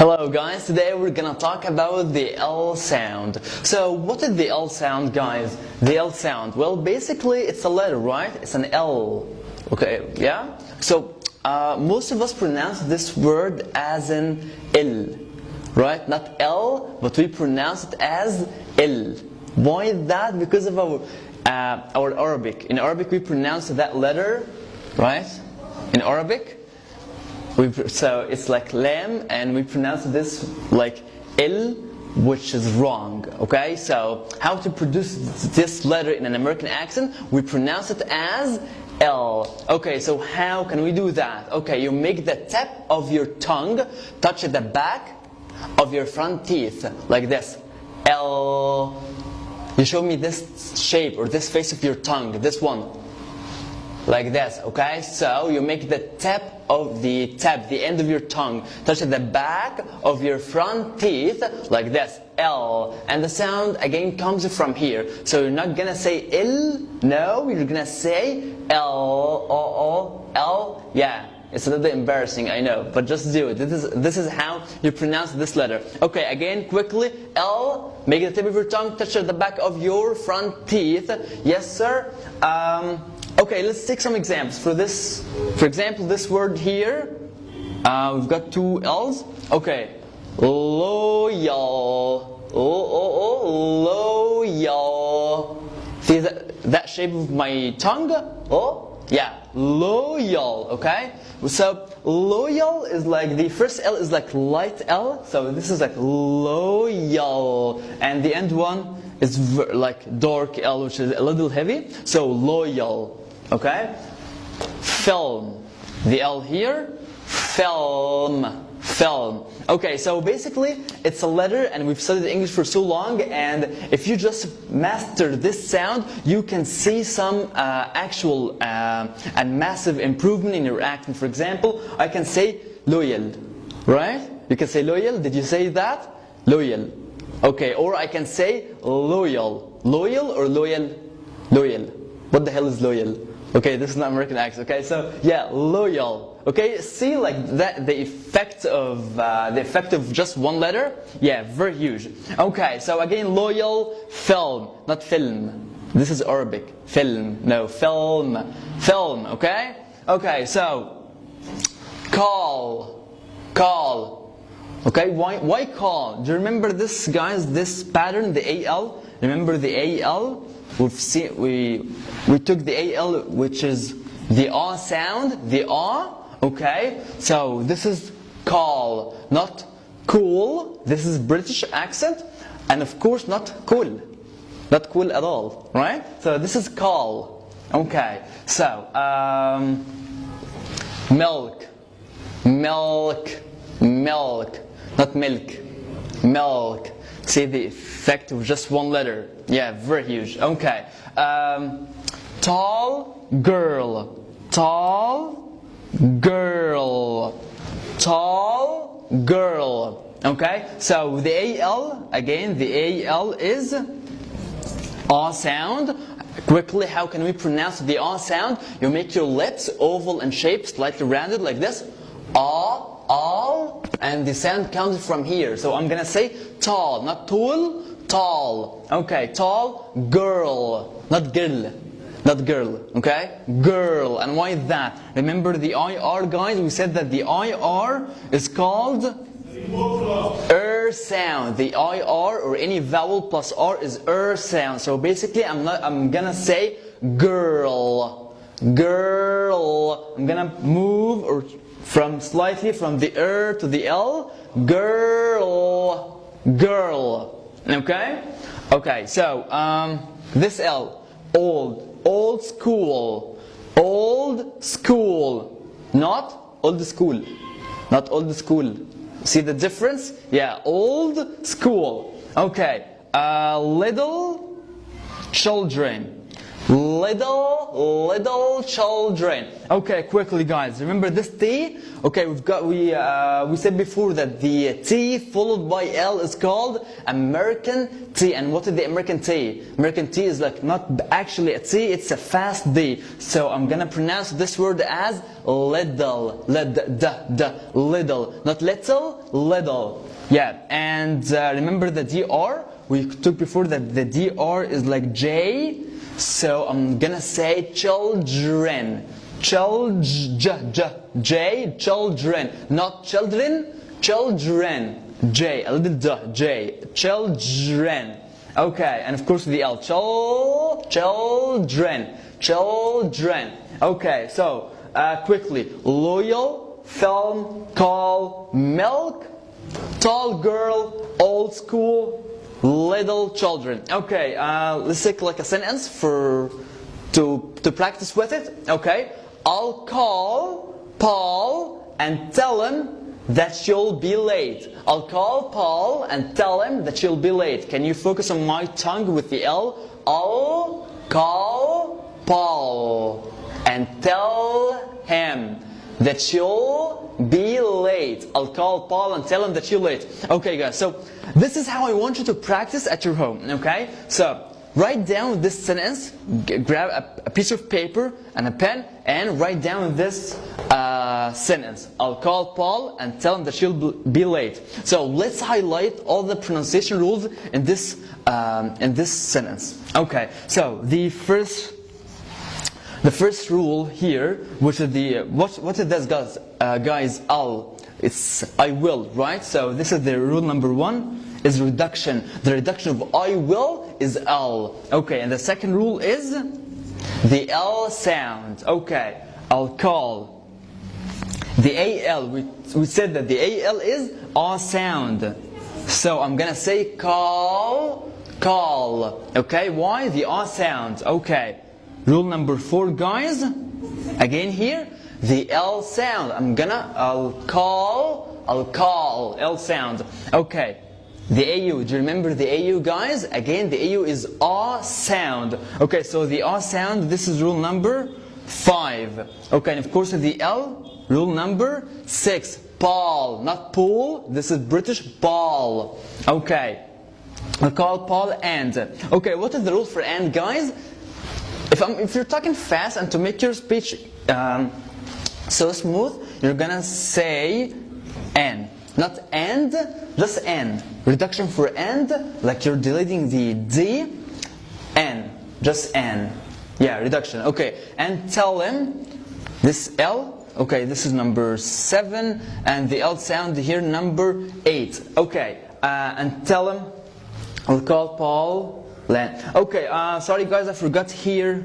Hello guys, today we're gonna talk about the L sound. So what is the L sound, guys? The L sound, well basically it's a letter, right? It's an L, okay, yeah? So most of us pronounce this word as an L, right? Not L, but we pronounce it as L. Why is that? Because of our Arabic. In Arabic we pronounce that letter, right? In Arabic, so it's like lam, and we pronounce this like L, which is wrong, okay? So how to produce this letter in an American accent? We pronounce it as L. Okay, so how can we do that? Okay, you make the tip of your tongue touch the back of your front teeth, like this. L. You show me this shape or this face of your tongue, this one. Like this, okay? So you make the tip of the end of your tongue touch the back of your front teeth like this, L. And the sound again comes from here. So you're not gonna say L, no, you're gonna say L, O, L. Yeah, it's a little bit embarrassing, I know, but just do it. This is how you pronounce this letter. Okay, again, quickly, L. Make the tip of your tongue touch the back of your front teeth. Yes, sir. Okay, let's take some examples for this. For example, this word here, we've got two L's. Okay, loyal. Loyal. See that shape of my tongue? Oh, yeah, loyal. Okay, so loyal is like the first L is like light L. So this is like loyal, and the end one is like dark L, which is a little heavy. So loyal. Okay, film, the L here, film, film. Okay, so basically it's a letter, and we've studied English for so long, and if you just master this sound, you can see some actual and massive improvement in your accent. For example, I can say loyal, right? You can say loyal. Did you say that? Loyal. Okay, or I can say loyal. Loyal or loyal? Loyal. What the hell is loyal? Okay, this is not American accent. Okay, so yeah, loyal. Okay, see like that the effect of just one letter. Yeah, very huge. Okay, so again, loyal, film, not film. This is Arabic. Film, no, film, film. Okay. Okay, so call, call. Okay, why call? Do you remember this, guys? This pattern, the AL. Remember the AL? We took the AL, which is the A sound, the A, okay? So this is call, not cool. This is British accent, and of course not cool. Not cool at all, right? So this is call, okay? So, milk, milk, milk, not milk, milk. See the effect of just one letter. Yeah, very huge. Okay. Tall girl. Tall girl. Tall girl. Okay. So the AL, again, the AL is A sound. Quickly, how can we pronounce the A sound? You make your lips oval in shape, slightly rounded like this. A. All, and the sound comes from here. So I'm gonna say tall, not tall, tall. Okay, tall girl, not girl, not girl. Okay, girl. And why is that? Remember the IR, guys? We said that the IR is called sound. The IR or any vowel plus R is sound. So basically, I'm gonna say girl, girl. I'm gonna move or slightly from the to the L, girl, girl. Okay? Okay, so this L, old school, old school, not old school, not old school. See the difference? Yeah, old school. Okay, little children, little children. Okay, quickly guys, remember this T? Okay, we said before that the T followed by L is called American T. And what is the American T? American T is like not actually a T, it's a fast D. So I'm gonna pronounce this word as little, little, not little, little. Yeah, and remember the DR? We took before that the DR is like J. So I'm gonna say children. J, children. Not children, children. J, a little duh, J. Children. Okay, and of course the L. Children. Children. Okay, so quickly. Loyal, film, call, milk, tall girl, old school, little children. Okay, let's take like a sentence to practice with it. Okay, I'll call Paul and tell him that you'll be late. I'll call Paul and tell him that you'll be late. Can you focus on my tongue with the L? I'll call Paul and tell him that you'll be late. I'll call Paul and tell him that you're late. Okay guys, so this is how I want you to practice at your home, okay? So write down this sentence, grab a piece of paper and a pen and write down this sentence. I'll call Paul and tell him that she'll be late. So let's highlight all the pronunciation rules in this sentence. Okay, so the first rule here, which is the what it does, guys, it's I will, right? So this is the rule number 1 is reduction. The reduction of I will is L. Okay, and the second rule is the L sound. Okay, I'll call. The AL, we said that the AL is A sound. So I'm gonna say call. Okay, why? The A sound. Okay. Rule number 4, guys. Again here, the L sound. I'll call, L sound. Okay. The AU, do you remember the AU, guys? Again, the AU is A sound. Okay, so the A sound, this is rule number 5. Okay, and of course the L, rule number 6. Paul, not pool. This is British, Paul. Okay. I'll call Paul and. Okay, what is the rule for and, guys? If you're talking fast and to make your speech so smooth, you're gonna say N. Not and, just N. Reduction for and, like you're deleting the D. N, just N. Yeah, reduction. Okay, and tell him this L. Okay, this is number 7, and the L sound here number 8. Okay, and tell him I'll call Paul. Okay, sorry guys, I forgot here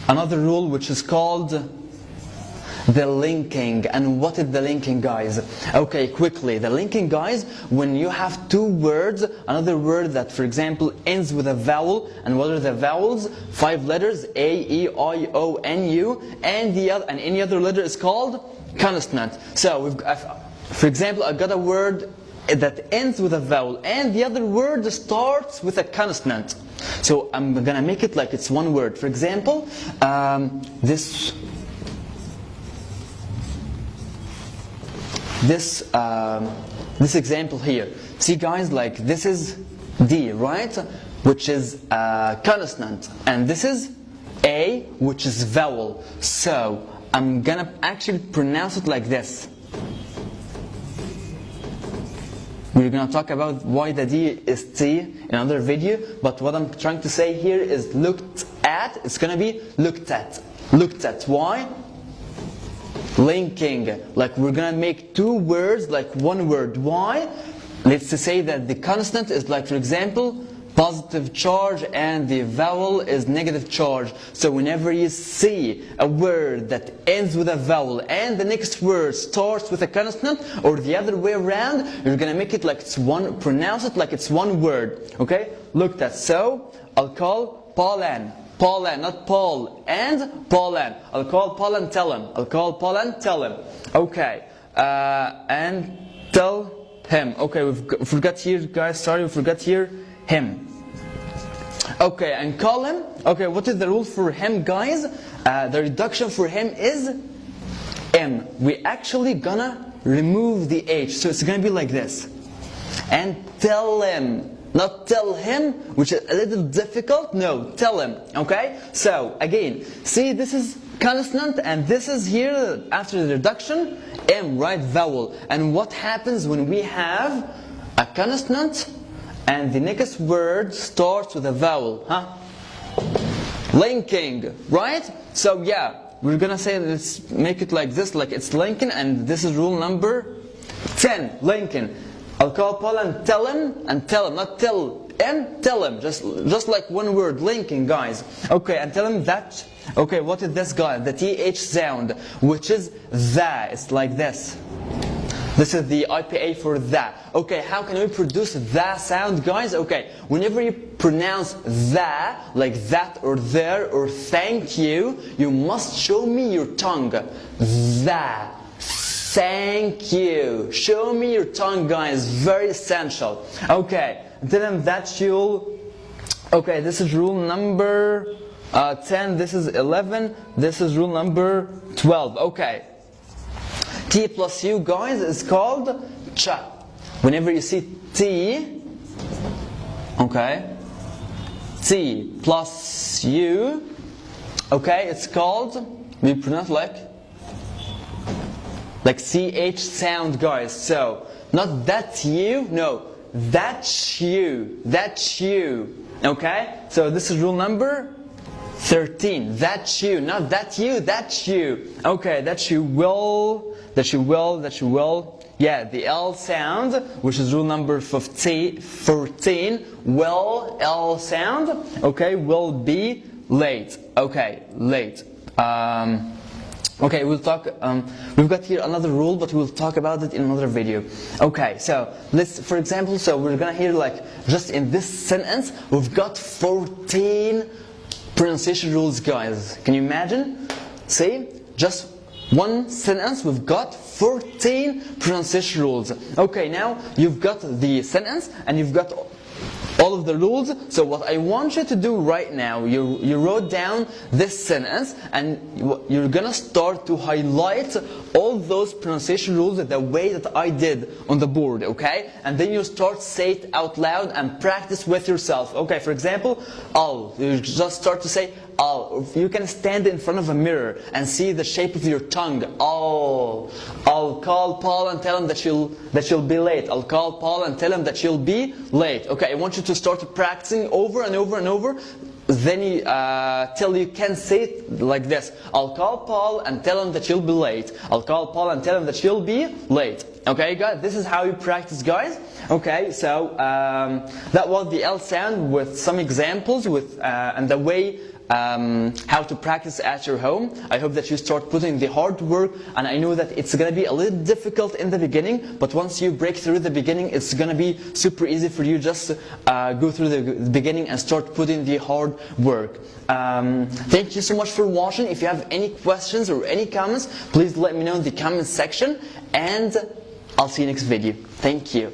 another rule which is called the linking. And what is the linking, guys? Okay, quickly, the linking, guys, when you have 2 words, another word that, for example, ends with a vowel, and what are the vowels? 5 letters, A, E, I, O, N, U, and any other letter is called consonant. So, for example, I got a word that ends with a vowel and the other word starts with a consonant. So I'm gonna make it like it's one word. For example, this example here. See guys, like this is D, right? Which is consonant, and this is A, which is vowel. So I'm gonna actually pronounce it like this. We're going to talk about why the D is T in another video, but what I'm trying to say here is looked at. It's going to be looked at. Looked at. Why? Linking. Like we're going to make 2 words like one word. Why? Let's say that the consonant is like, for example, positive charge and the vowel is negative charge. So whenever you see a word that ends with a vowel and the next word starts with a consonant, or the other way around, you're gonna make it like it's one, pronounce it like it's one word. Okay? Looked at. So I'll call Paulan. Paulan, not Paul. And Paulan. I'll call Paul and tell him. I'll call Paul and tell him. Okay. And tell him. Okay, we forgot here, guys. Sorry, we forgot here. Him. Okay, and call him. Okay, what is the rule for him, guys? The reduction for him is M. We actually gonna remove the H, so it's gonna be like this. And tell him, not tell him, which is a little difficult. No, tell him. Okay. So again, see, this is consonant, and this is here after the reduction, M, right? Vowel. And what happens when we have a consonant and the next word starts with a vowel, huh? Linking, right? So yeah, we're gonna say, let's make it like this, like it's linking, and this is rule number 10, linking. I'll call Paul and tell him, not tell him, tell him, just like one word, linking, guys. Okay, and tell him that, okay, what is this, guy? The TH sound, which is the, it's like this. This is the IPA for that. Okay, how can we produce the sound, guys? Okay, whenever you pronounce the, like that or there or thank you, you must show me your tongue. The. Thank you. Show me your tongue, guys. Very essential. Okay, tell them that you'll... Okay, this is rule number 10. This is 11. This is rule number 12. Okay. T plus U, guys, is called cha. Whenever you see T, okay, T plus U, okay, it's called, we pronounce like CH sound, guys. So, not that you, no, that's you, okay? So this is rule number 13. That's you, not that you, that's you. Okay, that you will. Yeah, the L sound, which is rule number 14, will, L sound, okay, will be late. Okay, late. Okay, we'll talk, we've got here another rule, but we'll talk about it in another video. Okay, so let's, for example, so we're gonna hear like, just in this sentence, we've got 14 pronunciation rules, guys. Can you imagine? See, just one sentence, we've got 14 pronunciation rules. Okay, now you've got the sentence and you've got all of the rules. So what I want you to do right now, you wrote down this sentence and you're gonna start to highlight all those pronunciation rules the way that I did on the board, okay? And then you start say it out loud and practice with yourself. Okay, for example, I'll. You just start to say I'll. You can stand in front of a mirror and see the shape of your tongue. I'll call Paul and tell him that you'll be late. I'll call Paul and tell him that you'll be late. Okay, I want you to start practicing over and over and over. Then till you can say it like this. I'll call Paul and tell him that you'll be late. I'll call Paul and tell him that you'll be late. Okay, guys, this is how you practice, guys. Okay, so that was the L sound with some examples with and the way how to practice at your home. I hope that you start putting the hard work, and I know that it's gonna be a little difficult in the beginning, but once you break through the beginning, it's gonna be super easy for you. Just go through the beginning and start putting the hard work. Thank you so much for watching. If you have any questions or any comments, please let me know in the comment section, and I'll see you next video. Thank you.